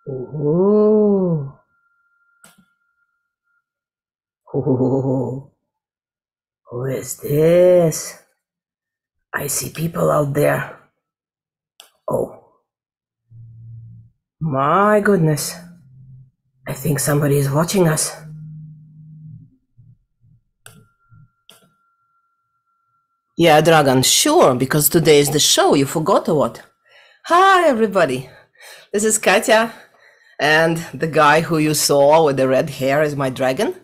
Ooh. Ooh. Who is this? I see people out there. Oh, my goodness. I think somebody is watching us. Yeah, Dragon, sure, because today is the show. You forgot or what? Hi, everybody. This is Katya, and the guy who you saw with the red hair is my dragon.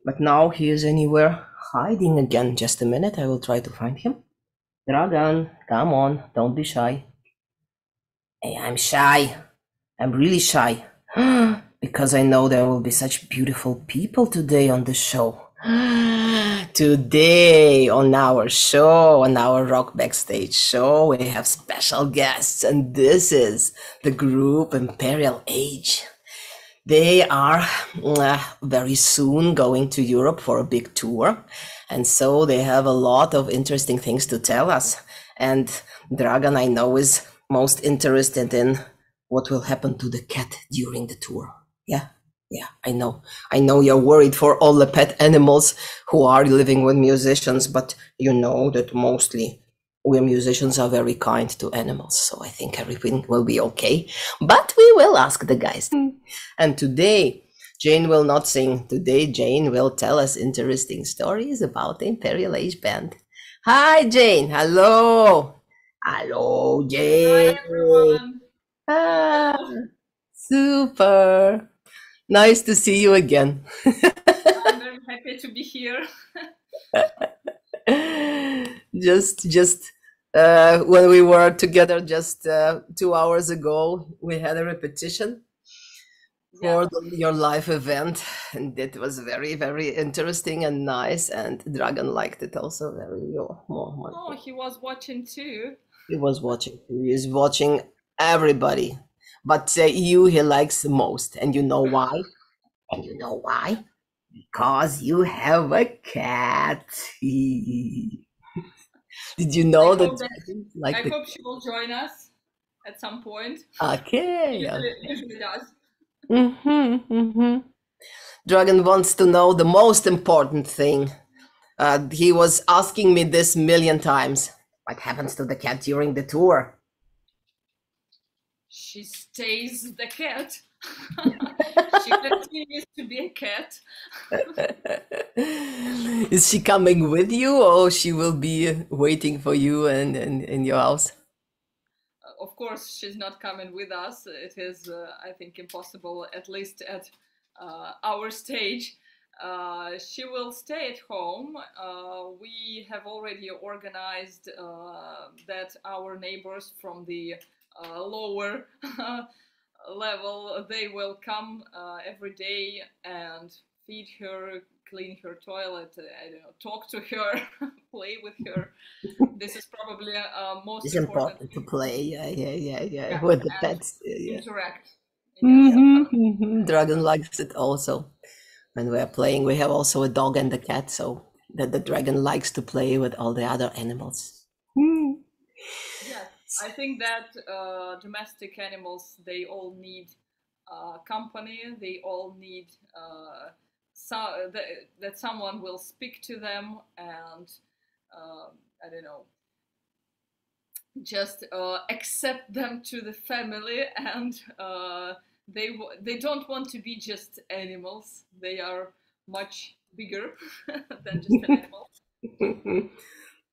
But now he is anywhere hiding again. Just a minute, I will try to find him. Dragon, come on, don't be shy. Hey, I'm shy. I'm really shy. Because I know there will be such beautiful people today on the show. Today on our show, on our Rock Backstage show, we have special guests, and this is the group Imperial Age. They are very soon going to Europe for a big tour, and so they have a lot of interesting things to tell us. And Dragan, I know, is most interested in what will happen to the cat during the tour. Yeah, I know. I know you're worried for all the pet animals who are living with musicians, but you know that mostly we musicians are very kind to animals, so I think everything will be okay. But we will ask the guys. And today, Jane will not sing. Today, Jane will tell us interesting stories about the Imperial Age Band. Hi, Jane. Hello. Hello, Jane. Hi everyone. Ah, Hello. super. Nice to see you again. I'm very happy to be here. just when we were together just 2 hours ago, we had a repetition Yeah. for your live event, and it was very, very interesting and nice. And Dragon liked it also very more. Oh, he was watching too. He was watching. He is watching everybody, but you he likes the most, and you know why? And you know why? Because you have a cat. Did you I know that hope that dragons like I the hope she will join us at some point. okay? Usually does. Dragon wants to know the most important thing. He was asking me this million times. What happens to the cat during the tour? She stays the cat. She continues to be a cat. Is she coming with you, or she will be waiting for you and in your house? Of course, she's not coming with us. It is, I think, impossible, at least at our stage. She will stay at home. We have already organized that our neighbors from the lower level, they will come every day and feed her, clean her toilet, I don't know, talk to her, play with her. This is probably most It's important important to thing. play, yeah, Yeah, with the and pets. Yeah. interact. Yes. Dragon likes it also. When we are playing, we have also a dog and a cat, so that the dragon likes to play with all the other animals. Yes, I think that domestic animals, they all need company. They all need that someone will speak to them and I don't know, just accept them to the family, and they don't want to be just animals. They are much bigger than just an animal.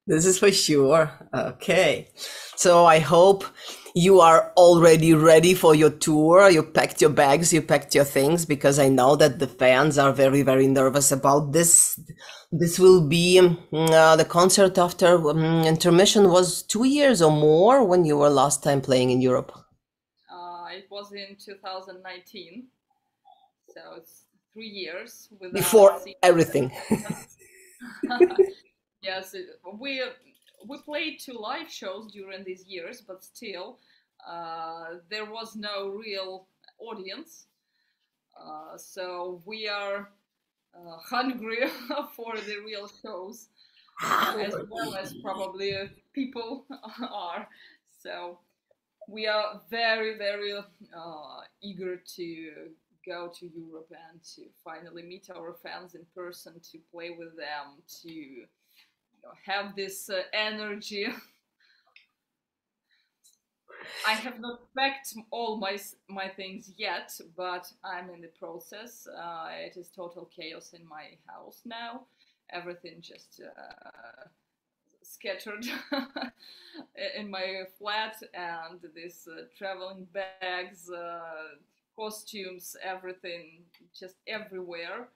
This is for sure. Okay. So I hope you are already ready for your tour. You packed your bags, you packed your things, because I know that the fans are very, very nervous about this. This will be the concert after intermission was 2 years or more when you were last time playing in Europe. It was in 2019, so it's 3 years without Before seeing. everything. Yes, we played two live shows during these years, but still, there was no real audience. So we are hungry for the real shows, as well as probably people are. So we are very, very eager to go to Europe and to finally meet our fans in person, to play with them, to have this energy. I have not packed all my things yet, but I'm in the process. It is total chaos in my house now. Everything just scattered in my flat, and these traveling bags, costumes, everything just everywhere.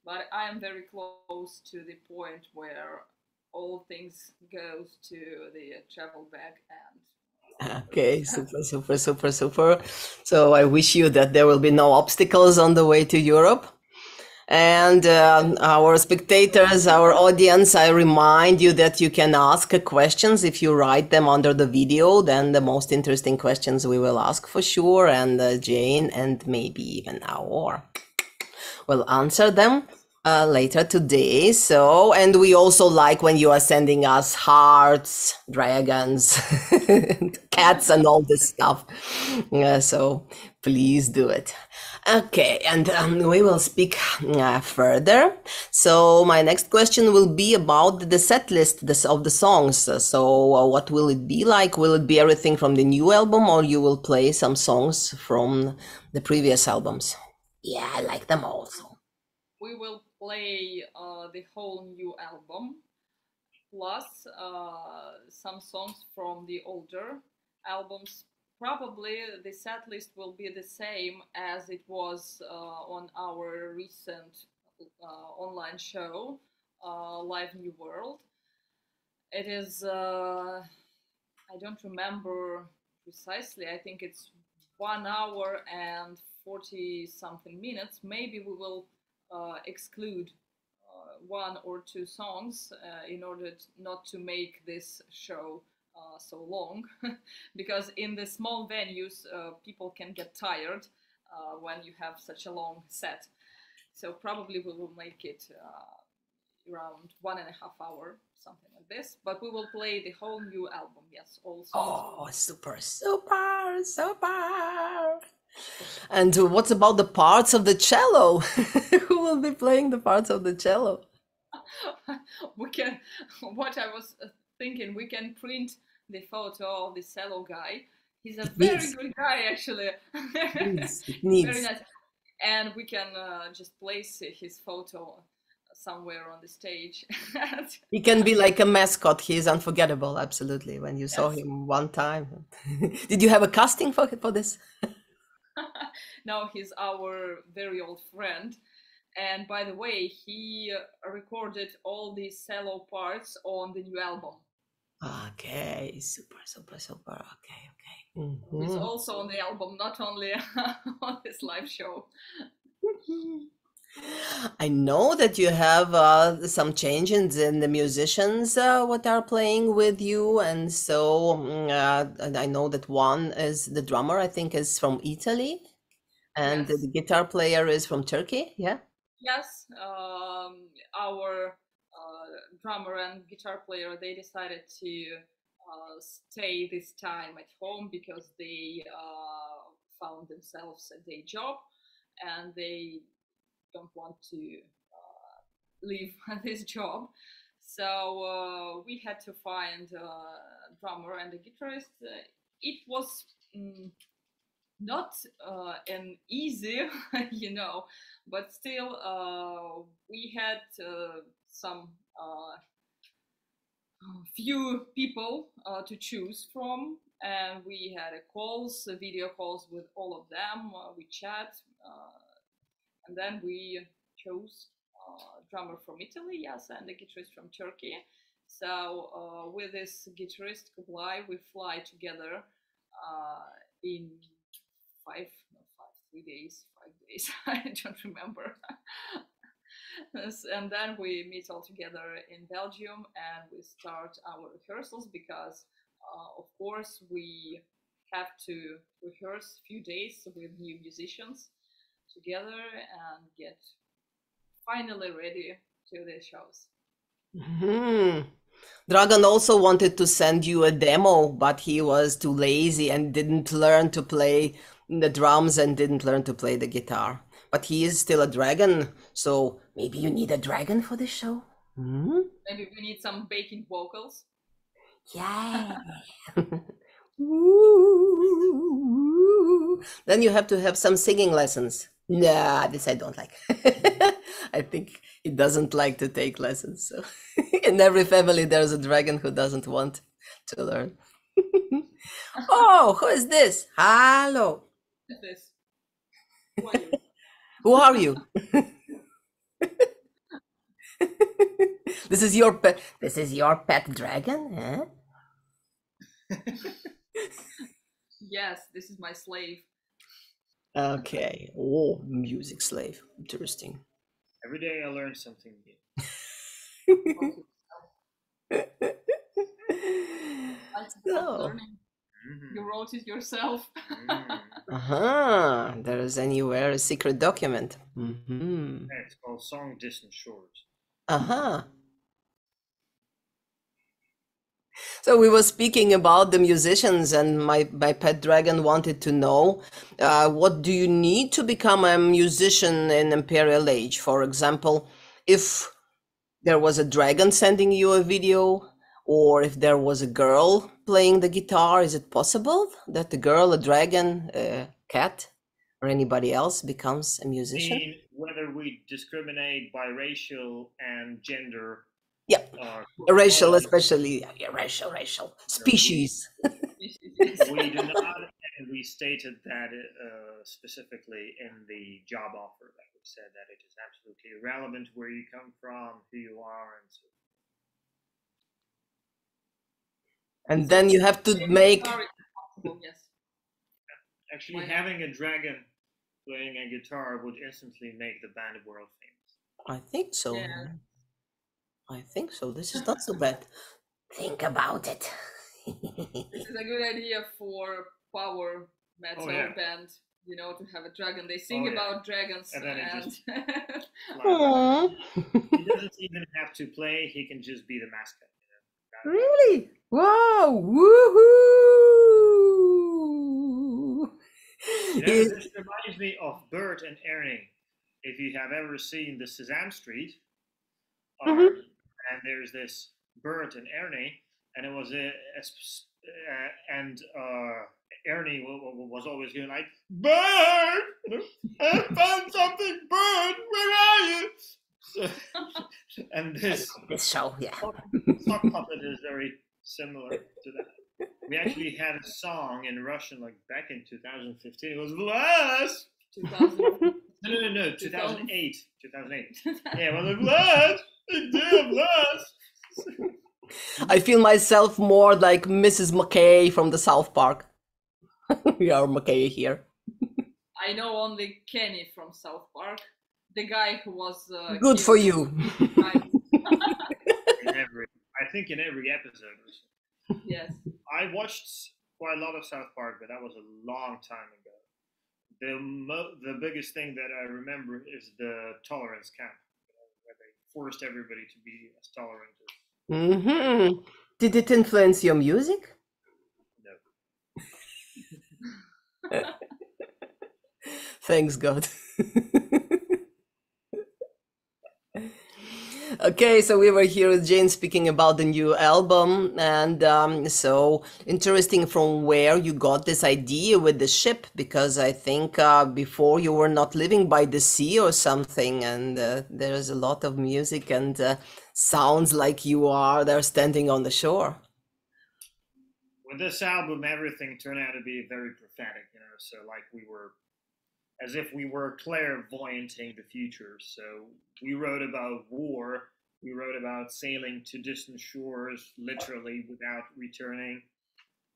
But I am very close to the point where all things goes to the travel bag and Okay, super, super, super, super. So I wish you that there will be no obstacles on the way to Europe. And our spectators, our audience, I remind you that you can ask questions if you write them under the video. Then the most interesting questions we will ask for sure. And Jane and maybe even Aor will answer them later today. So, and we also like when you are sending us hearts, dragons, cats, and all this stuff. So please do it. Okay, and we will speak further. So my next question will be about the set list of the songs. So what will it be like? Will it be everything from the new album, or you will play some songs from the previous albums? Yeah, I like them also. we will play the whole new album plus some songs from the older albums. Probably the set list will be the same as it was on our recent online show, Live New World. It is, I don't remember precisely, I think it's 1 hour and 40 something minutes. Maybe we will exclude 1 or 2 songs in order not to make this show so long, because in the small venues people can get tired when you have such a long set. So probably we will make it around 1.5 hours, something like this. But we will play the whole new album. Yes, all songs. Oh, super, super, super. And what's about the parts of the cello? Who will be playing the parts of the cello? We can. What I was thinking, we can print the photo of the cello guy. He's a It very needs. good guy, actually. It needs. It Very needs. nice. And we can just place his photo somewhere on the stage. He can be like a mascot. He is unforgettable, absolutely. When you saw Yes. him one time. Did you have a casting for this? Now he's our very old friend. And by the way, he recorded all the cello parts on the new album. Okay, super, super, super. Okay, okay. He's Mhm. also on the album, not only on this live show. I know that you have some changes in the musicians what are playing with you, and so and I know that one is the drummer, I think, is from Italy, and the Yes, guitar player is from Turkey. Yeah. yes. Our drummer and guitar player, they decided to stay this time at home because they found themselves a day job, and they don't want to leave this job. So we had to find a drummer and a guitarist. It was not an easy, but still we had some few people to choose from, and we had video calls with all of them. We chat, and then we chose drummer from Italy, yes, and a guitarist from Turkey. So with this guitarist Kublai, we fly together in five, not five, 3 days, 5 days. I don't remember. And then we meet all together in Belgium and we start our rehearsals because, of course, we have to rehearse a few days with new musicians together and get finally ready to the shows. Hmm. Dragon also wanted to send you a demo, but he was too lazy and didn't learn to play the drums and didn't learn to play the guitar. But he is still a dragon, so maybe you need a dragon for the show? Hmm? Maybe we need some backing vocals. Yeah. Ooh. Then you have to have some singing lessons. Nah, this I don't like. I think he doesn't like to take lessons. So in every family, there's a dragon who doesn't want to learn. Oh, who is this? Hello. What's this? Who are you? Who are you? This is your pet. This is your pet dragon, huh? Yes, this is my slave. Okay. Oh, music slave. Interesting. Every day I learn something new. So, Learning. You wrote it yourself. there's anywhere a secret document. Mm-hmm. Yeah, it's called Song Distant Shores. So we were speaking about the musicians, and my pet dragon wanted to know what do you need to become a musician in Imperial Age? For example, if there was a dragon sending you a video, or if there was a girl playing the guitar, is it possible that the girl, a dragon, a cat, or anybody else becomes a musician? mean, whether we discriminate by racial and gender. Yeah, racial especially. Yeah, racial. Species. We do not, and we stated that specifically in the job offer that we said that it is absolutely irrelevant where you come from, who you are, and so. And then you have to make. Yes. Actually, having a dragon playing a guitar would instantly make the band world famous. I think so. Yeah. I think so. This is not so bad. Think about it. This is a good idea for power metal band, you know, to have a dragon. They sing about dragons and then it just he doesn't even have to play, he can just be the mascot, you know? Really? Wow! Woohoo! You know, this reminds me of Bert and Ernie. If you have ever seen the Sesame Street, and there's this Bert and Ernie, and it was Ernie was always going like, Bert, I found something, Bert, where are you? And this show, yeah, sock puppet is very similar to that. We actually had a song in Russian like back in 2015. It was Vlass. 2000. No, 2008. 2008. Yeah, it was like Vlass. Dear Vlass. I feel myself more like Mrs. McKay from the South Park. We are McKay here. I know only Kenny from South Park, the guy who was good for you. I think in every episode. Yes. I watched quite a lot of South Park, but that was a long time ago. The biggest thing that I remember is the tolerance camp, where they forced everybody to be as tolerant as. Did it influence your music? No. Thanks God. Okay, so we were here with Jane speaking about the new album, and so interesting from where you got this idea with the ship, because I think before you were not living by the sea or something, and there's a lot of music and sounds like you are there standing on the shore. With this album, everything turned out to be very prophetic, you know, so like we were, as if we were clairvoyanting the future. So we wrote about war, we wrote about sailing to distant shores, literally without returning,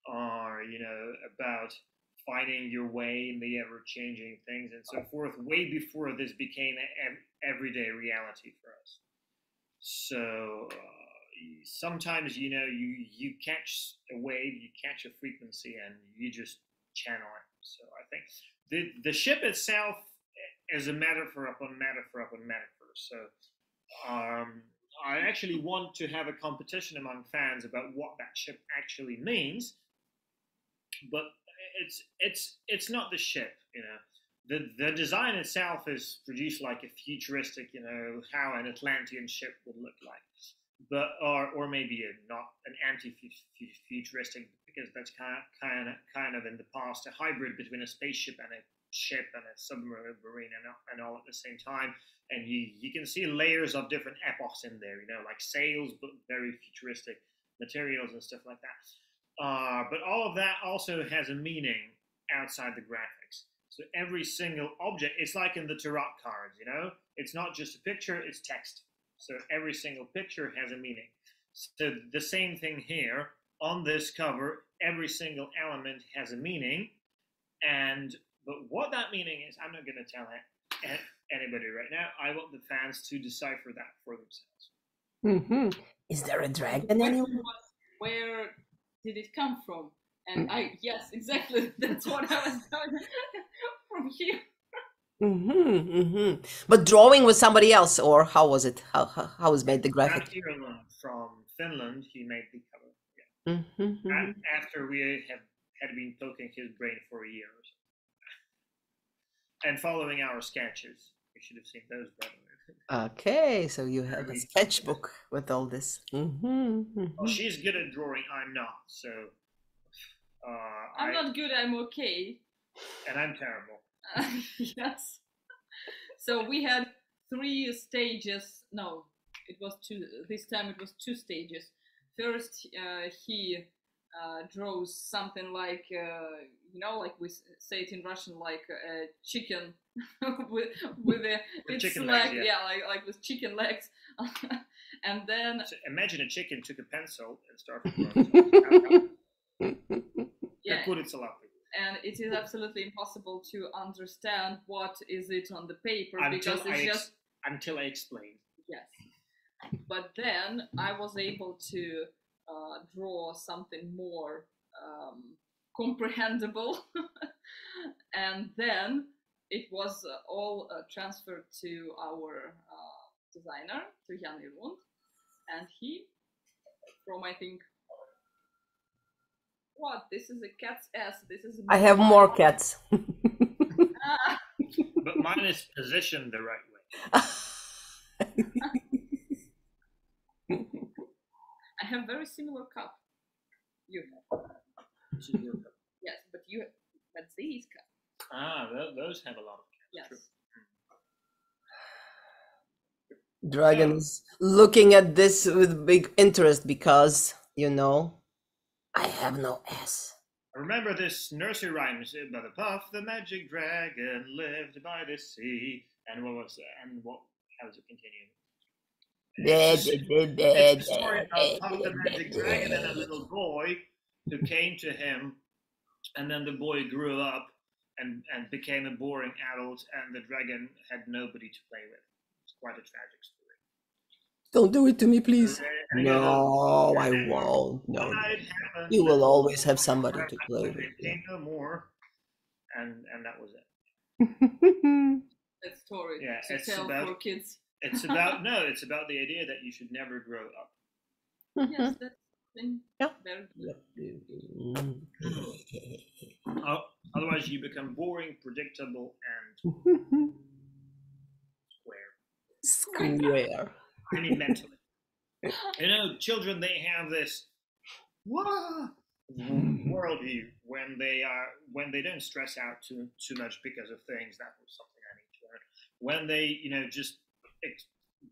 or, you know, about finding your way in the ever-changing things and so forth, way before this became an everyday reality for us. So sometimes, you know, you catch a wave, you catch a frequency, and you just channel it. So I think the ship itself is a metaphor upon metaphor upon metaphor. So I actually want to have a competition among fans about what that ship actually means, but it's not the ship, you know. The design itself is produced like a futuristic, you know, how an Atlantean ship would look like, but or maybe not an anti-futuristic, because that's kind of in the past, a hybrid between a spaceship and a ship and a submarine and all at the same time. And you can see layers of different epochs in there, you know, like sails, but very futuristic materials and stuff like that. But all of that also has a meaning outside the graphics. So every single object, it's like in the tarot cards, you know, it's not just a picture, it's text. So every single picture has a meaning. So the same thing here on this cover, every single element has a meaning. But what that meaning is, I'm not going to tell anybody right now. I want the fans to decipher that for themselves. Is there a dragon anywhere? Where did it come from? And yes, exactly. That's what I was doing from here. But drawing was somebody else, or how was it? How was made the graphic? From Finland, he made the cover. Yeah. After we had been poking his brain for a year or so. And following our sketches. You should have seen those, by the way. Okay, so you have a sketchbook with all this. Well, she's good at drawing, I'm not. So I'm not good, I'm okay. And I'm terrible. Yes. So we had 3 stages. No, it was 2. This time it was 2 stages. First, he draws something like, you know, like we say it in Russian, like a chicken with its chicken leg, legs, yeah, like with chicken legs. And then so imagine a chicken took a pencil and started drawing. Yeah. And it is absolutely impossible to understand what is it on the paper because it's just until I explain. Yes, but then I was able to draw something more comprehensible, and then it was all transferred to our designer, to Jan Lund, and he, from I think. What? This is a cat's ass. This is. I have more cats. But mine is positioned the right way. I have very similar cup. You have. Yes, but these cup. Those have a lot of cats. Yes. True. Dragon's looking at this with big interest because, you know, I have no S. Remember this nursery rhyme, by the puff, the magic dragon lived by the sea. And how does it continue? It's the story about Puff the magic dragon and a little boy who came to him, and then the boy grew up and became a boring adult, and the dragon had nobody to play with. It's quite a tragic story. Don't do it to me, please. No, I won't. No, you will always have somebody to play with. No more, and that was it. That story. Yeah, to tell for kids. It's about it's about the idea that you should never grow up. Yes, that's very good. Otherwise, you become boring, predictable, and square. I mean, mentally. You know, children, they have this worldview when they don't stress out too much because of things. That was something I need to learn. When they, you know,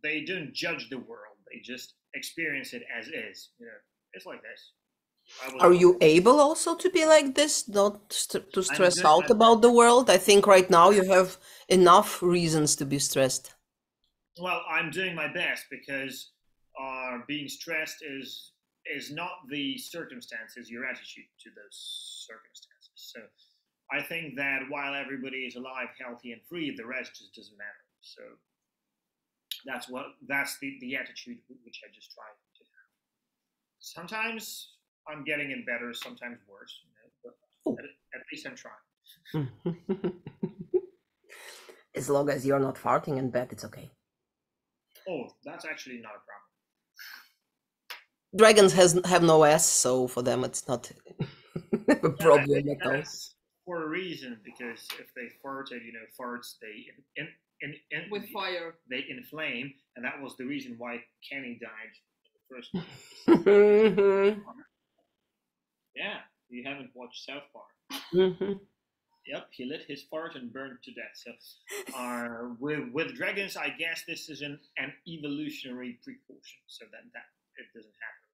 they don't judge the world. They just experience it as is. You know, it's like this. Are you able also to be like this, not to stress out about the world? I think right now you have enough reasons to be stressed. Well, I'm doing my best because being stressed is not the circumstances, your attitude to those circumstances. So I think that while everybody is alive, healthy, and free, the rest just doesn't matter. So that's the attitude which I just try to have. Sometimes I'm getting it better, sometimes worse, you know, but at least I'm trying. As long as you're not farting in bed, it's okay. Oh, that's actually not a problem. Dragons have no S, so for them it's not a Yeah, I problem think at all. that's for a reason, because if they farted, farts they With fire. they inflame, and that was the reason why Kenny died in the first place. Mhm. Yeah, you haven't watched South Park. Mhm. Yep, he lit his fart and burned to death. So, with dragons, I guess this is an evolutionary precaution, so that it doesn't happen.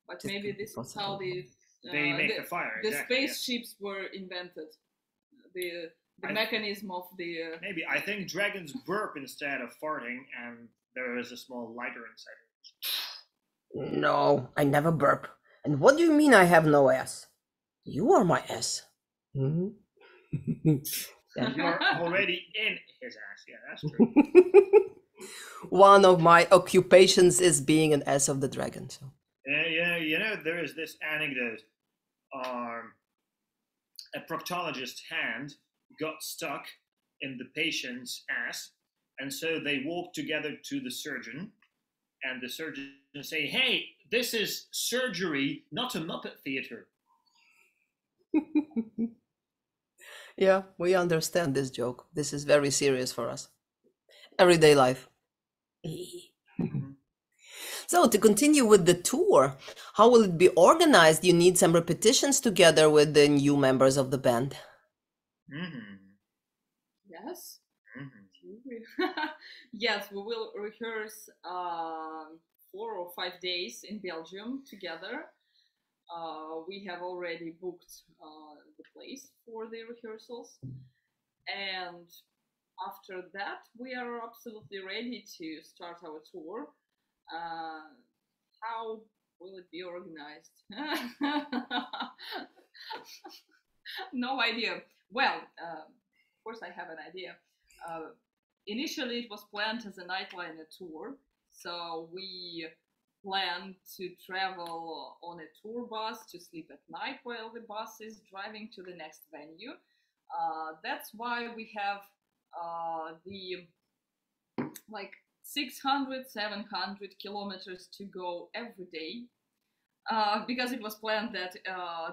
But This maybe could be this is how possible. They make the fire. the Exactly. Yes. spaceships were invented. The I- mechanism of the Maybe I think dragons burp instead of farting, and there is a small lighter inside. No, I never burp. And what do you mean I have no S? You are my S. Mhm. Yeah. You're already in his ass. Yeah, that's true. One of my occupations is being an S of the dragon. So. Yeah, there is this anecdote. A proctologist's hand got stuck in the patient's ass, and so they walked together to the surgeon, and the surgeon say, "Hey, this is surgery, not a Muppet theater." Yeah, we understand this joke. This is very serious for us. Everyday life. So, to continue with the tour, how will it be organized? You need some repetitions together with the new members of the band. Mm-hmm. yes. Mm-hmm. Yes, we will rehearse 4 or 5 days in Belgium together. We have already booked the place for the rehearsals, and after that, we are absolutely ready to start our tour. How will it be organized? No idea. Well, of course, I have an idea. Initially, it was planned as a nightliner tour, so we planned to travel on a tour bus to sleep at night while the bus is driving to the next venue. That's why we have the like 600, 700 kilometers to go every day, because it was planned that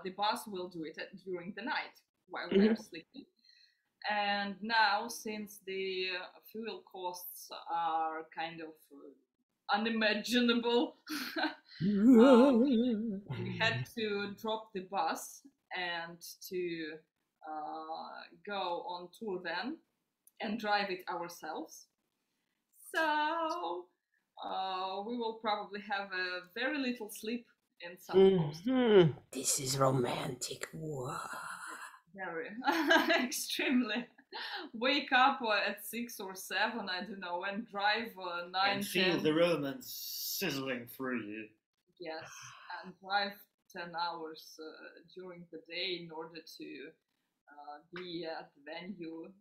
the bus will do it during the night while we are sleeping. And now, since the fuel costs are kind of unimaginable, we had to drop the bus and to go on tour then and drive it ourselves. So we will probably have a very little sleep in some post. This is romantic. Wow. Very extremely. Wake up at 6 or 7, I don't know, and drive 9, And feel 10. the romance sizzling through you. Yes, and drive 10 hours during the day in order to be at the venue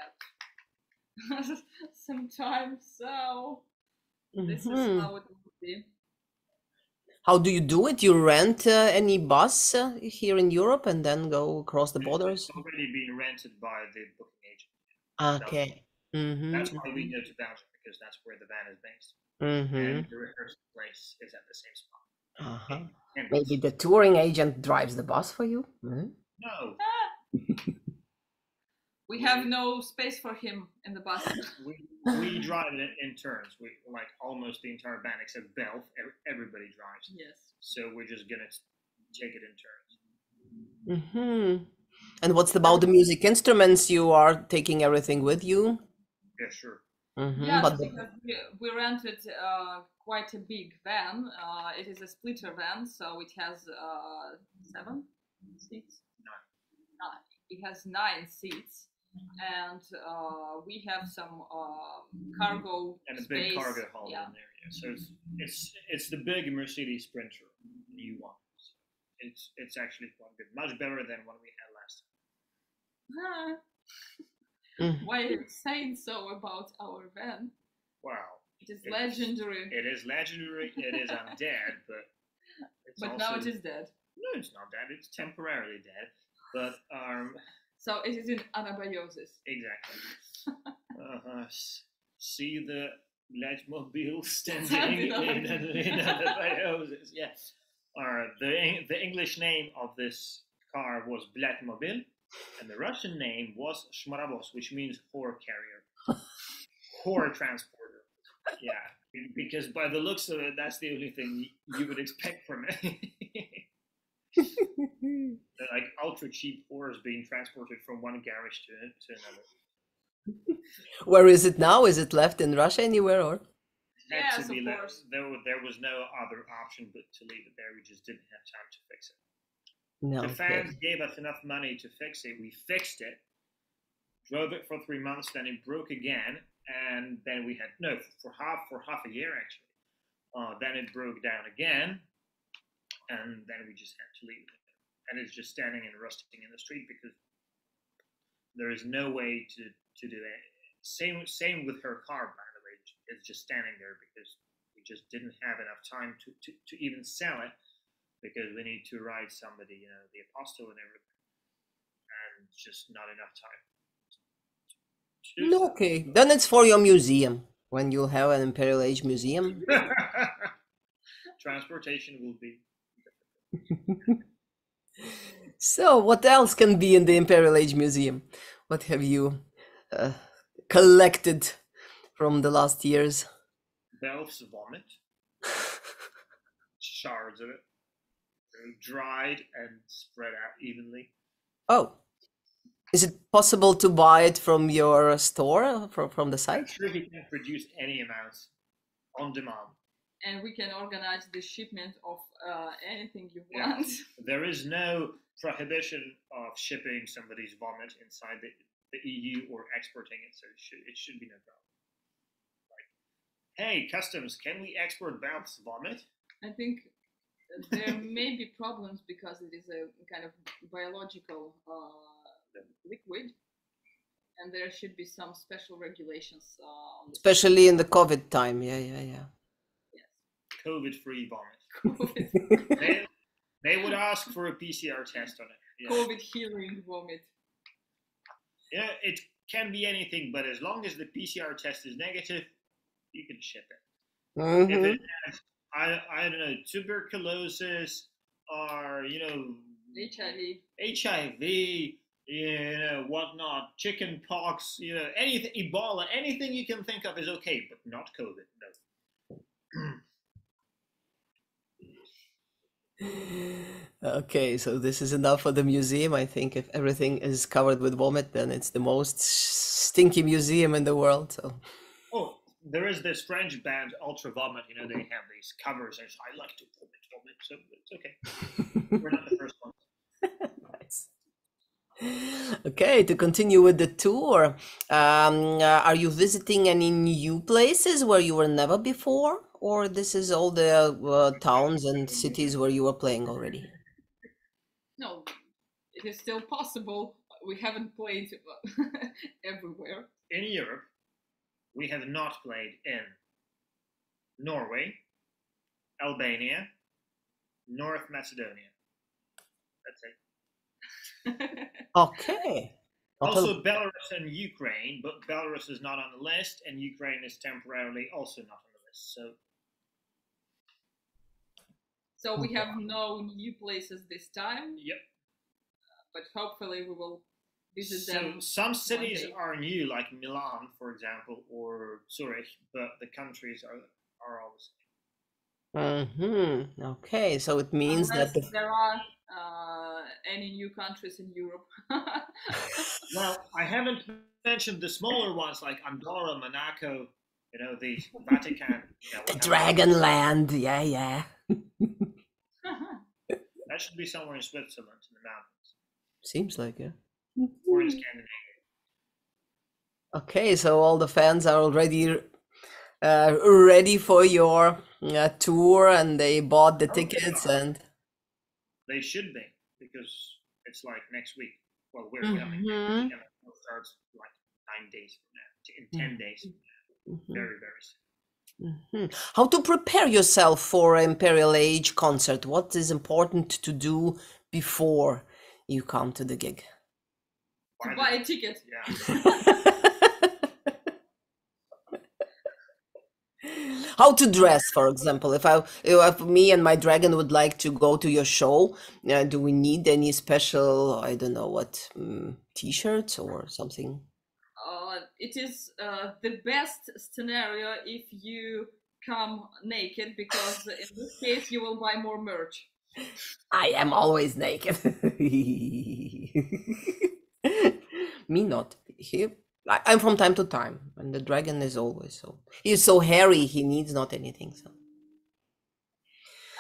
at some time. So this is how it will be. How do you do it? You rent any bus here in Europe and then go across the borders? It's already been rented by the booking agent. Okay. That's why we go to Belgium, because that's where the band is based. Mm-hmm. And the rehearsal place is at the same spot. Uh-huh. Maybe the touring agent drives the bus for you? Mm-hmm. No. We have no space for him in the bus. we drive it in turns. We like almost the entire band except Belf. Everybody drives. Yes. So we're just gonna take it in turns. Mm-hmm. And what's about the music instruments? You are taking everything with you? Yeah, sure. Mm-hmm. Yes, But because we rented quite a big van. It is a splitter van, so it has 7 seats. 9. It has 9 seats, and we have some cargo and a space. big cargo hall in there. Yeah. So it's the big Mercedes Sprinter, new one. It's actually quite good, much better than what we had last time. Why are you saying so about our van? Wow, it is legendary. It is legendary. It is undead, but but also, now it is dead. No, it's not dead. It's temporarily dead, but so it is in anabiosis. Exactly. See Leitmobil standing in houses. Yeah. The English name of this car was Blatmobil, and the Russian name was Shmarabos, which means whore carrier, whore transporter. Yeah, because by the looks of it, that's the only thing you would expect from it. Like ultra cheap whores being transported from one garage to another. Where is it now? Is it left in Russia anywhere, or? Had Yes, to be of left. course. There was no other option but to leave it there. We just didn't have time to fix it. No. The fans gave us enough money to fix it. We fixed it, drove it for 3 months, then it broke again, and then we had for half a year actually. Then it broke down again, and then we just had to leave it. And it's just standing and rusting in the street because there is no way to do it. Same with her car, by the way. It's just standing there because we just didn't have enough time to even sell it because we need to write somebody, the apostle and everything, and just not enough time. No, okay, then it's for your museum when you'll have an Imperial Age museum. Transportation will be. So, what else can be in the Imperial Age museum? What have you collected from the last years? Belf's vomit, shards of it, dried and spread out evenly. Oh, is it possible to buy it from your store, from the site? I'm sure he can produce any amounts on demand. And we can organize the shipment of anything you want. There is no prohibition of shipping somebody's vomit inside the EU or exporting it, so it should be no problem. Like, hey, customs, can we export Belf's vomit? I think there may be problems because it is a kind of biological liquid, and there should be some special regulations. Especially in the COVID time, yeah. COVID-free vomit. They would ask for a PCR test on it. Yeah. COVID healing vomit. Yeah, it can be anything, but as long as the PCR test is negative, you can ship it. Mm-hmm. If it has, I don't know, tuberculosis or HIV, whatnot, chicken pox, anything, Ebola, anything you can think of is okay, but not COVID. No. Okay, so this is enough for the museum. I think if everything is covered with vomit, then it's the most stinky museum in the world. So. Oh, there is this French band, Ultra Vomit. They have these covers. And I like to vomit, so it's okay. We're not the first ones. Nice. Okay, to continue with the tour, are you visiting any new places where you were never before? Or this is all the towns and cities where you were playing already? No, it is still possible. We haven't played everywhere. In Europe, we have not played in Norway, Albania, North Macedonia. That's it. Okay. Also Belarus and Ukraine, but Belarus is not on the list, and Ukraine is temporarily also not on the list. So we have no new places this time. Yep. But hopefully we will visit them. Some cities are new, like Milan, for example, or Zurich, but the countries are all the same. Okay, so it means unless that there are any new countries in Europe. Well, I haven't mentioned the smaller ones like Andorra, Monaco, the Vatican. The Dragonland, yeah. That should be somewhere in Switzerland, in the mountains. Seems like it. Or in Scandinavia. Okay, so all the fans are already ready for your tour, and they bought the tickets, and they should be, because it's like next week. Well, we're coming next week, and it starts like 9 days from now, in 10 days from now. Very, very soon. How to prepare yourself for an Imperial Age concert? What is important to do before you come to the gig? To buy a ticket. Yeah. How to dress, for example. If me and my dragon would like to go to your show, do we need any special, I don't know what, t-shirts or something? It is the best scenario if you come naked, because in this case you will buy more merch. I am always naked. Me not. I'm from time to time, and the dragon is always so. He's so hairy. He needs not anything. So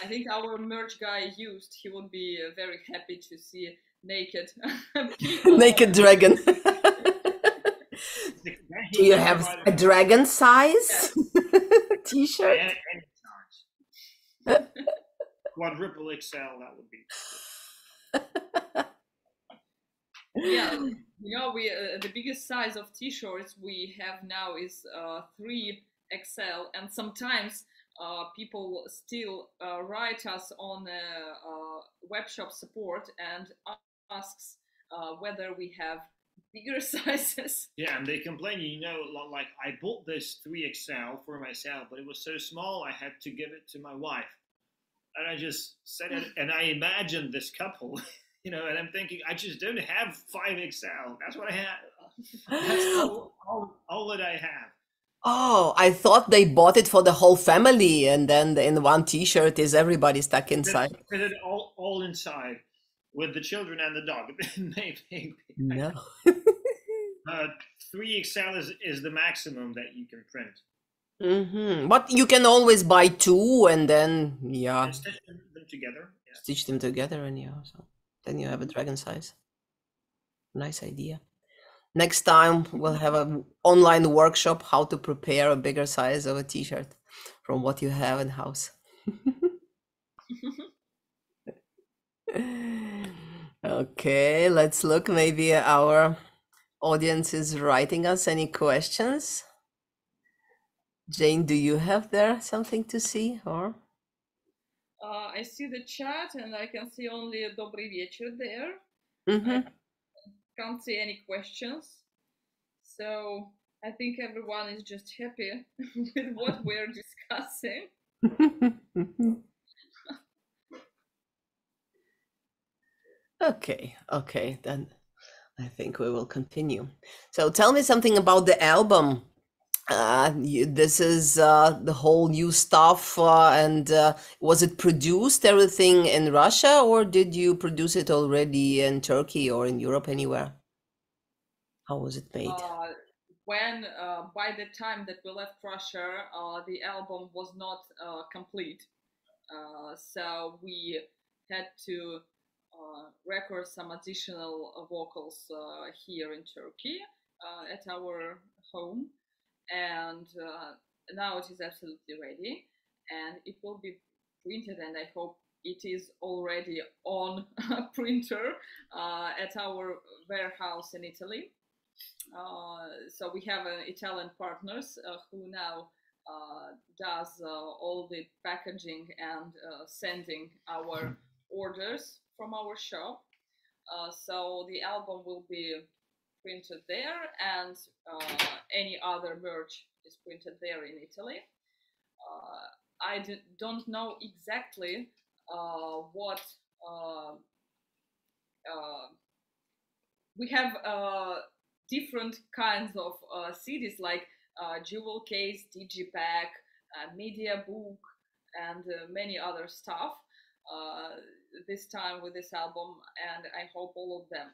I think our merch guy used, he would be very happy to see naked people. naked dragon. Do you He have provided a dragon size t-shirt? any size. Quadruple XL, that would be. Yeah, you know, we the biggest size of t-shirts we have now is 3XL, and sometimes people still write us on web shop support and asks whether we have bigger sizes. Yeah, and they complain, you know, like I bought this 3XL for myself, but it was so small I had to give it to my wife. And I just said it, and I imagined this couple, you know, and I'm thinking, I just don't have 5XL. That's what I have. That's all that I have. Oh, I thought they bought it for the whole family, and then in one t-shirt is everybody stuck inside. Fit it all inside with the children and the dog. Maybe. No. 3XL is the maximum that you can print. But you can always buy two, and then And stitch them together. Yeah. stitch them together, and so then you have a dragon size. Nice idea. Next time we'll have an online workshop how to prepare a bigger size of a t-shirt from what you have in house. Okay, let's look. Maybe our audience is writing us any questions. Jane, do you have there something to see, or? I see the chat and I can see only a Dobry вечер there. Mm-hmm. I can't see any questions. So I think everyone is just happy with what we're discussing. Okay, then I think we will continue. So tell me something about the album. This is the whole new stuff, and was it produced everything in Russia, or did you produce it already in Turkey or in Europe anywhere? How was it made? When by the time that we left Russia, the album was not complete, so we had to record some additional vocals here in Turkey at our home, and now it is absolutely ready, and it will be printed, and I hope it is already on a printer at our warehouse in Italy. So we have Italian partners who now does all the packaging and sending our orders from our shop. So the album will be printed there, and any other merch is printed there in Italy. I don't know exactly what we have. Different kinds of CDs, like jewel case, digipack, media book, and many other stuff this time with this album, and I hope all of them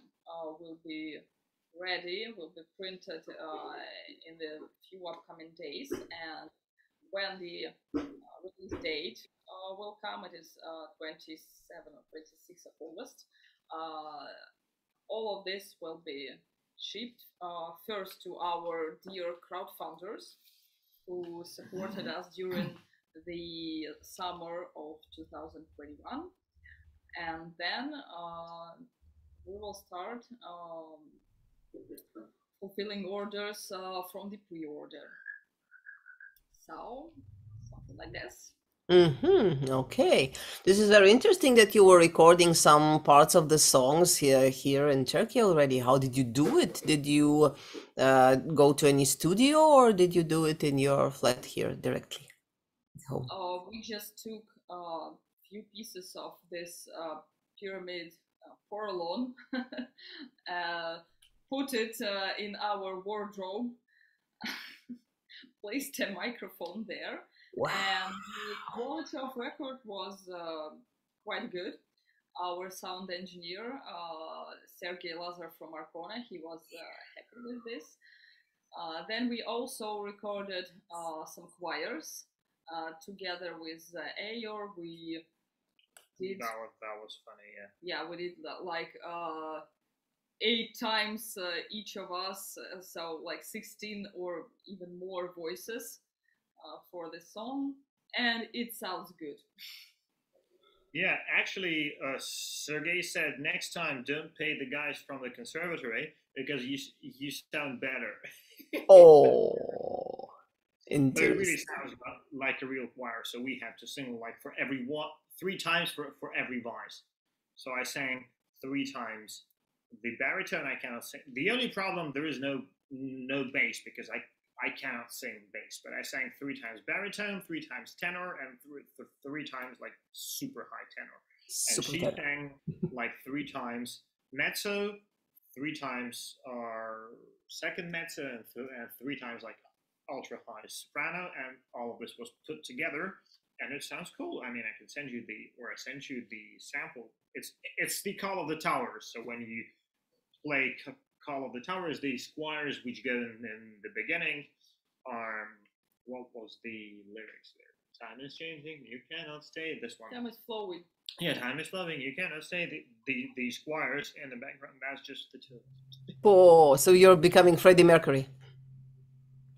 will be ready, will be printed in the few upcoming days, and when the release date will come, it is 27 or 26 of August, all of this will be shipped first to our dear crowdfunders who supported us during the summer of 2021, and then we will start fulfilling orders from the pre-order. So something like this. Okay, this is very interesting that you were recording some parts of the songs here in Turkey already. How did you do it? Did you go to any studio, or did you do it in your flat here directly? home? We just took a few pieces of this pyramid porcelain, put it in our wardrobe, placed a microphone there, Wow. and the quality of record was quite good. Our sound engineer, Sergey Lazar from Arcona, he was happy with this. Then we also recorded some choirs together with Ayor. We did That was funny, yeah. yeah, we did like 8 times each of us, so like 16 or even more voices for the song, and it sounds good. Yeah, actually, Sergey said next time don't pay the guys from the conservatory because you sound better. Oh, But it really interesting. sounds like a real choir, so we have to sing like for every one 3 times for every voice. So I sang 3 times. The baritone I cannot sing. The only problem there is no bass because I cannot sing bass, but I sang 3 times baritone, 3 times tenor, and 3 times like super high tenor. And Super she good. sang like 3 times mezzo, 3 times second mezzo, and 3 times like ultra high soprano, and all of this was put together, and it sounds cool. I mean, I can send you I sent you the sample. It's the Call of the Towers. So when you play Call of the Towers, the squires which go in the beginning are what was the lyrics there? Time is changing, you cannot stay. This one. Time is flowing. Yeah, time is flowing, you cannot stay. The squires in the background. That's just the two. Oh, so you're becoming Freddie Mercury.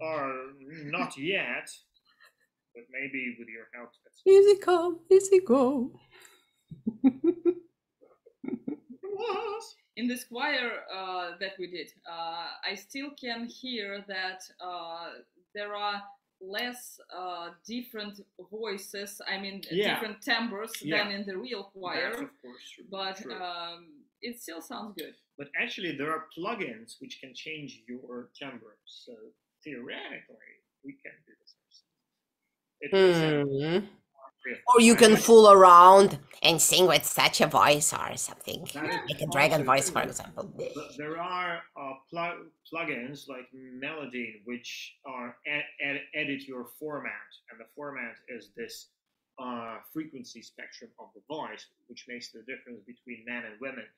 Or not yet, but maybe with your help. Easy come, easy go. In this choir that we did, I still can hear that there are less different voices, I mean, different timbres than in the real choir. That's of course true. But true. It still sounds good. But actually, there are plugins which can change your timbre. So theoretically, we can do this. Or you can fool around and sing with such a voice or something, like a dragon voice, for example. There are plugins like Melody which are edit your format, and the format is this frequency spectrum of the voice, which makes the difference between men and women,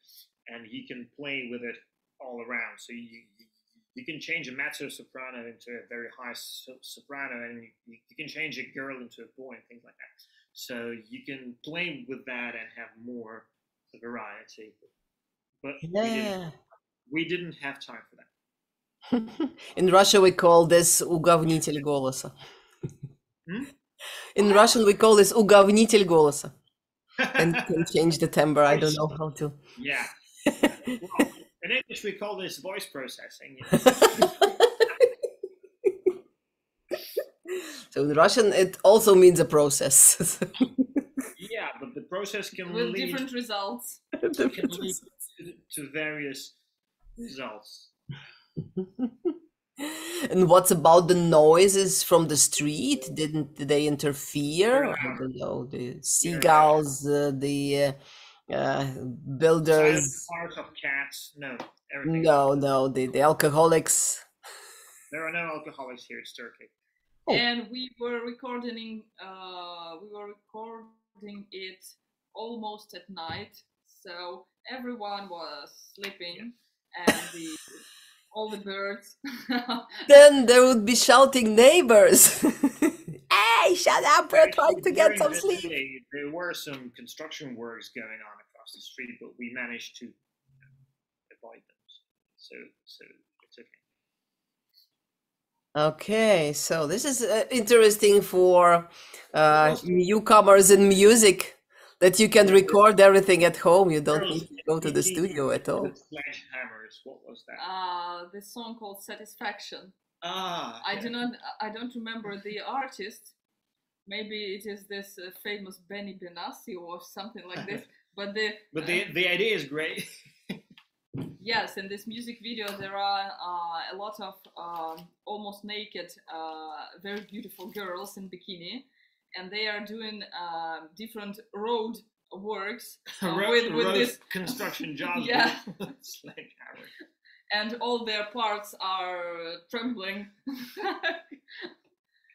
and you can play with it all around. So you can change a mezzo soprano into a very high soprano, and you can change a girl into a boy and things like that. So you can play with that and have more variety. But we didn't have time for that. In Russia, we call this уговнитель голоса. In Russian, we call this уговнитель голоса. And can change the timbre. I don't know how to. Yeah. Well, in English, we call this voice processing. So in Russian, it also means a process. Yeah, but the process can with lead different results. To various results. And what's about the noises from the street? Did they interfere? I don't know. The seagulls, the builders. Part of cats. No. Everything. No. The alcoholics. There are no alcoholics here. It's Turkey. Oh. And we were recording it almost at night, so everyone was sleeping, and all the birds. Then there would be shouting neighbors. Hey, shut up! We're trying to get some sleep. There were some construction works going on across the street, but we managed to avoid them. So it's okay. Okay, so this is interesting for newcomers in music, that you can record everything at home. You don't need to go to the studio at all. Sledgehammers. What was that? The song called Satisfaction. I don't remember the artist. Maybe it is this famous Benny Benassi or something like this. But the idea is great. Yes, in this music video there are a lot of almost naked, very beautiful girls in bikini, and they are doing different road works Road this construction jobs. Yeah. Sledgehammer. And all their parts are trembling.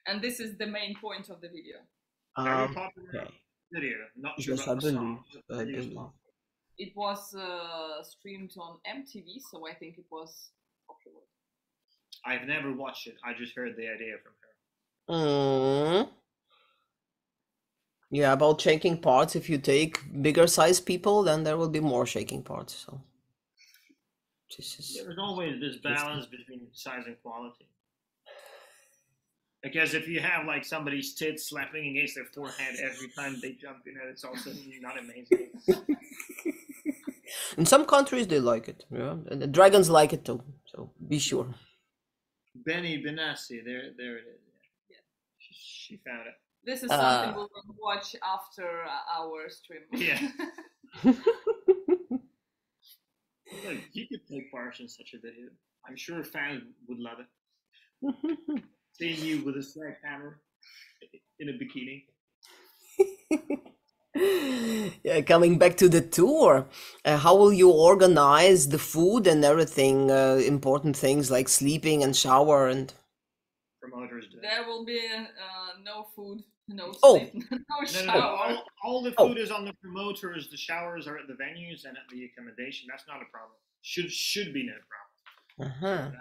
And this is the main point of the video. Very popular Okay. video. Not sure Yes, about I the song. believe. It was streamed on MTV, so I think it was popular. I've never watched it. I just heard the idea from her. Yeah, about shaking parts. If you take bigger size people, then there will be more shaking parts. So this is There's always this balance between size and quality. Because if you have like somebody's tits slapping against their forehead every time they jump, it's also not amazing. in some countries they like it. Yeah, and the dragons like it too. So be sure. Benny Benassi, there it is. Yeah. She found it. This is something we will watch after our stream. Yeah. Look, you could take part in such a video. I'm sure fans would love it. Seeing you with a sledgehammer in a bikini. Yeah, coming back to the tour, how will you organize the food and everything? Important things like sleeping and shower and. Promoters do. There will be no food, no Oh. sleep, no shower. No. All the food is on the promoters. The showers are at the venues and at the accommodation. That's not a problem. Should be no problem.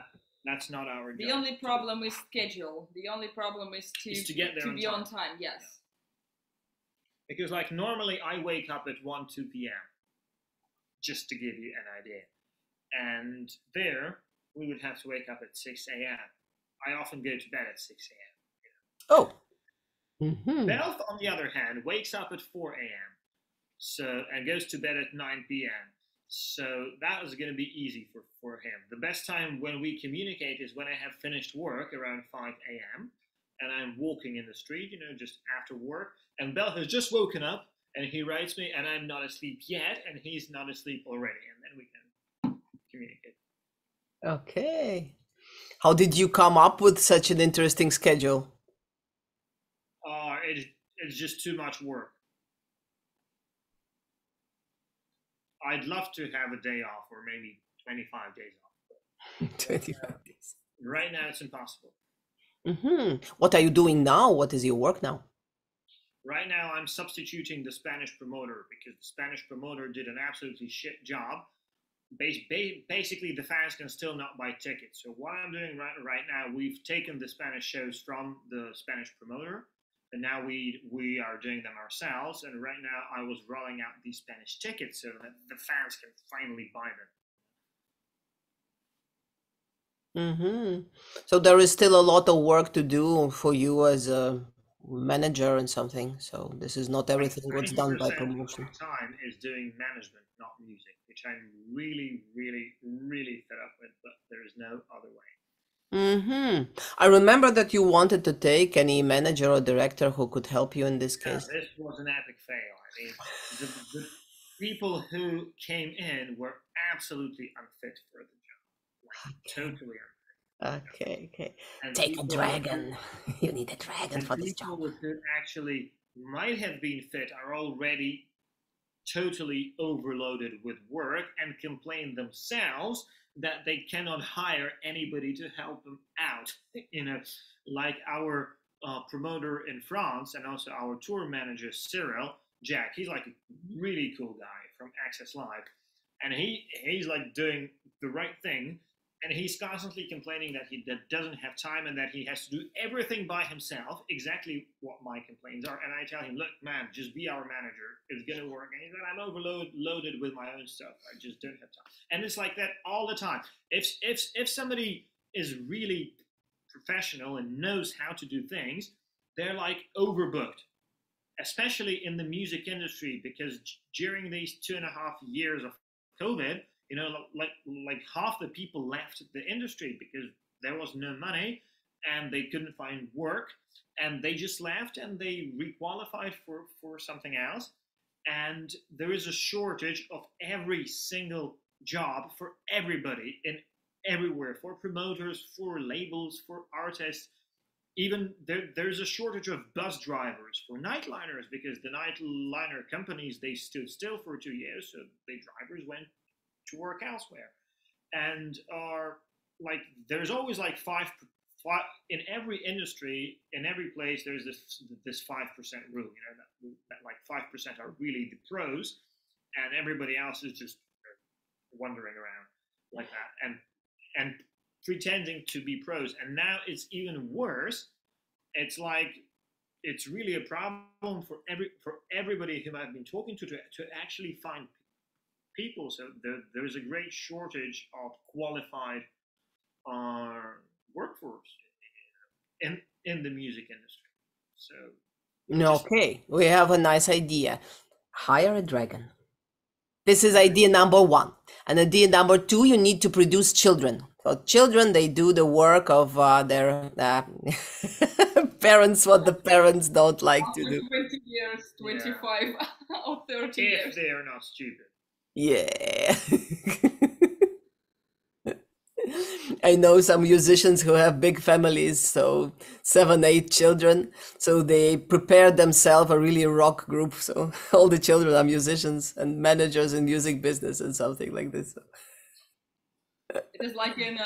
That's not our job. The only problem is schedule. The only problem is to get there be on time. Yes. Yeah. Because like normally I wake up at 1-2 p.m. just to give you an idea, and there we would have to wake up at 6 a.m. I often go to bed at 6 a.m. Oh. Belf, on the other hand, wakes up at 4 a.m. and goes to bed at 9 p.m. So that is going to be easy for him. The best time when we communicate is when I have finished work around 5 a.m. and I'm walking in the street, just after work. And Bel has just woken up and he writes me and I'm not asleep yet and he's not asleep already. And then we can communicate. Okay. How did you come up with such an interesting schedule? It's just too much work. I'd love to have a day off or maybe 25 days off. 25 days. Right now it's impossible. What are you doing now? What is your work now? Right now I'm substituting the Spanish promoter because the Spanish promoter did an absolutely shit job. Basically, the fans can still not buy tickets. So what I'm doing right now, we've taken the Spanish shows from the Spanish promoter, and now we are doing them ourselves. And right now, I was rolling out these Spanish tickets so that the fans can finally buy them. So there is still a lot of work to do for you as a manager and something. So this is not everything what's done by promotion. Of my time is doing management, not music, which I'm really, really, really fed up with. But there is no other way. I remember that you wanted to take any manager or director who could help you in this case. This was an epic fail. I mean, the people who came in were absolutely unfit for the job. Totally unfit. Okay. And take a dragon. You need a dragon for this job. People who actually might have been fit are already totally overloaded with work and complain themselves that they cannot hire anybody to help them out. Like our promoter in France and also our tour manager Cyril Jack. He's like a really cool guy from Access Live, and he's like doing the right thing. And he's constantly complaining that he doesn't have time and that he has to do everything by himself, exactly what my complaints are. And I tell him, look, man, just be our manager. It's going to work. And he said, I'm overloaded with my own stuff. I just don't have time. And it's like that all the time. If somebody is really professional and knows how to do things, they're like overbooked, especially in the music industry, because during these 2.5 years of COVID, like half the people left the industry because there was no money and they couldn't find work, and they just left and they requalified for something else. And there is a shortage of every single job for everybody in everywhere, for promoters, for labels, for artists. even there's a shortage of bus drivers for nightliners because the nightliner companies, they stood still for 2 years, so the drivers went to work elsewhere. And are like there's always like five in every industry, in every place. There's this 5% rule, that like 5% are really the pros, and everybody else is just wandering around like that, and pretending to be pros. And now it's even worse. It's like it's really a problem for everybody whom I've been talking to actually find people. So there's a great shortage of qualified uh, workforce in the music industry. So just Okay, we have a nice idea. Hire a dragon. This is idea number one. And idea number two, you need to produce children. So children, they do the work of their parents, what the parents don't like to After do. 20 years, 25 or 30 if years. they are not stupid. Yeah. I know some musicians who have big families, so 7, 8 children. So they prepare themselves a really rock group. So all the children are musicians and managers in music business and something like this. It is like in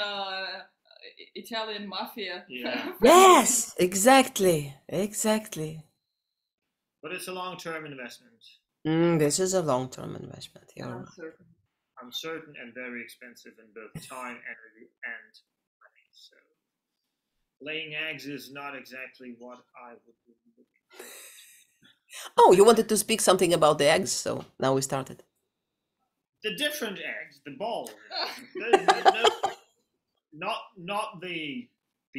Italian mafia. Yeah. Yes, exactly, exactly. But it's a long-term investment. This is a long-term investment. You're right. Uncertain. Uncertain and very expensive in both time, energy, and money. So laying eggs is not exactly what I would be looking for. Oh, you wanted to speak something about the eggs, so now we started. The different eggs, the balls. No, not the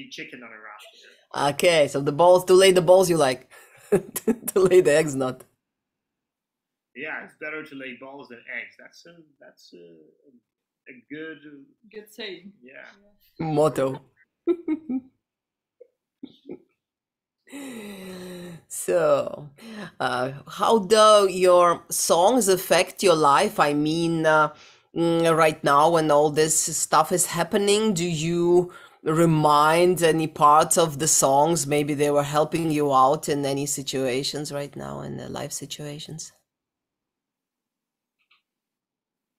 chicken on a raft. Okay, so the balls, to lay the balls you like. To lay the eggs not. Yeah, it's better to lay balls than eggs. That's a good Good saying. yeah. Motto. So, how do your songs affect your life? I mean, right now when all this stuff is happening, do you remind any parts of the songs? Maybe they were helping you out in any situations right now, in the life situations?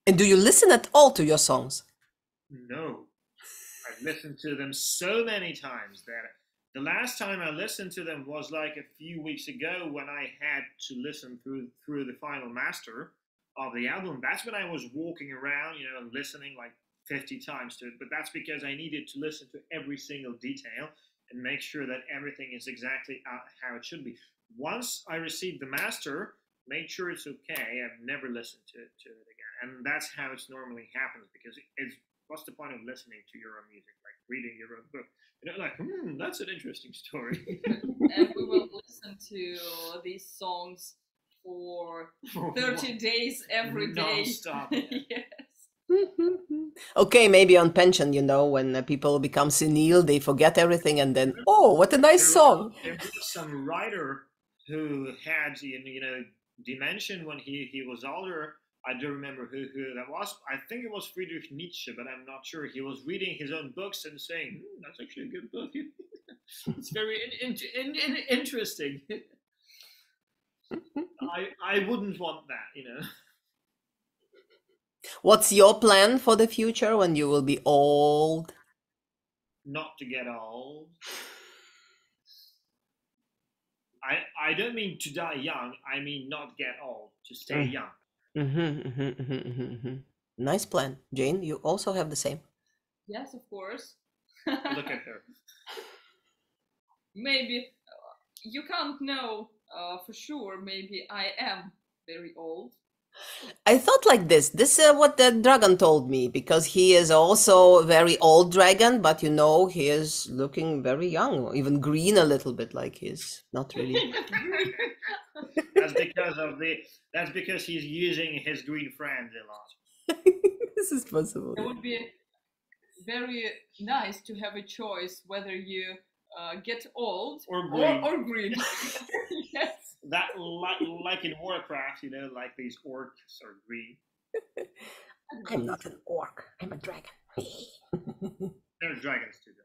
And do you listen at all to your songs? No, I've listened to them so many times that the last time I listened to them was like a few weeks ago when I had to listen through the final master of the album. That's when I was walking around, listening like 50 times to it. But that's because I needed to listen to every single detail and make sure that everything is exactly how it should be. Once I received the master, make sure it's okay. I've never listened to it again, and that's how it's normally happens because it's what's the point of listening to your own music, like reading your own book? Like, that's an interesting story. And we will listen to these songs for 30 days every day. Non-stop. Yeah. Yes. Okay, maybe on pension, when people become senile, they forget everything and then, oh, what a nice song. There was some writer who had, dementia when he was older. I don't remember who that was. I think it was Friedrich Nietzsche, but I'm not sure. He was reading his own books and saying, that's actually a good book. It's very interesting. I wouldn't want that, What's your plan for the future when you will be old? Not to get old. I don't mean to die young. I mean not get old, to stay young. Nice plan. Jane, you also have the same. Yes, of course. Look at her. Maybe you can't know for sure. Maybe I am very old. I thought like this. This is what the dragon told me, because he is also a very old dragon, but he is looking very young, even green a little bit, like he's not really. That's because he's using his green friends a lot. This is possible. It would be very nice to have a choice whether you get old or green. Or green. Yes. That like in Warcraft, like these orcs are green. I'm not an orc. I'm a dragon. There's dragons too.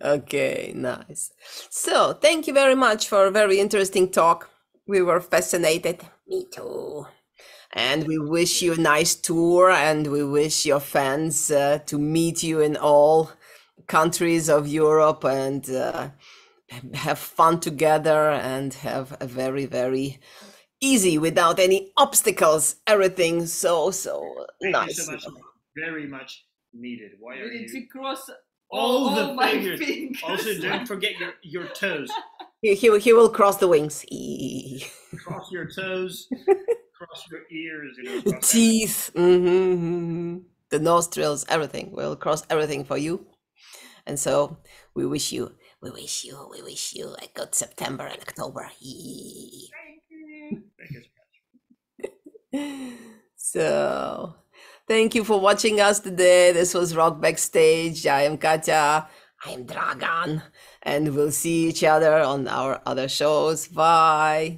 Okay, nice. So, thank you very much for a very interesting talk. We were fascinated. Me too. And we wish you a nice tour, and we wish your fans to meet you in all countries of Europe and have fun together and have a very, very easy without any obstacles. Everything so Thank you so nice. much. Very much needed. Why We are need to you? cross All the my fingers. fingers. Also, don't forget your toes. He will cross the wings. Cross your toes. Cross your ears. You know, The cross everything. teeth, the nostrils, everything. We'll cross everything for you. And so we wish you a good September and October. Thank you. Thank you so much. So thank you for watching us today. This was Rock Backstage. I am Katja. I am Dragan. And we'll see each other on our other shows. Bye.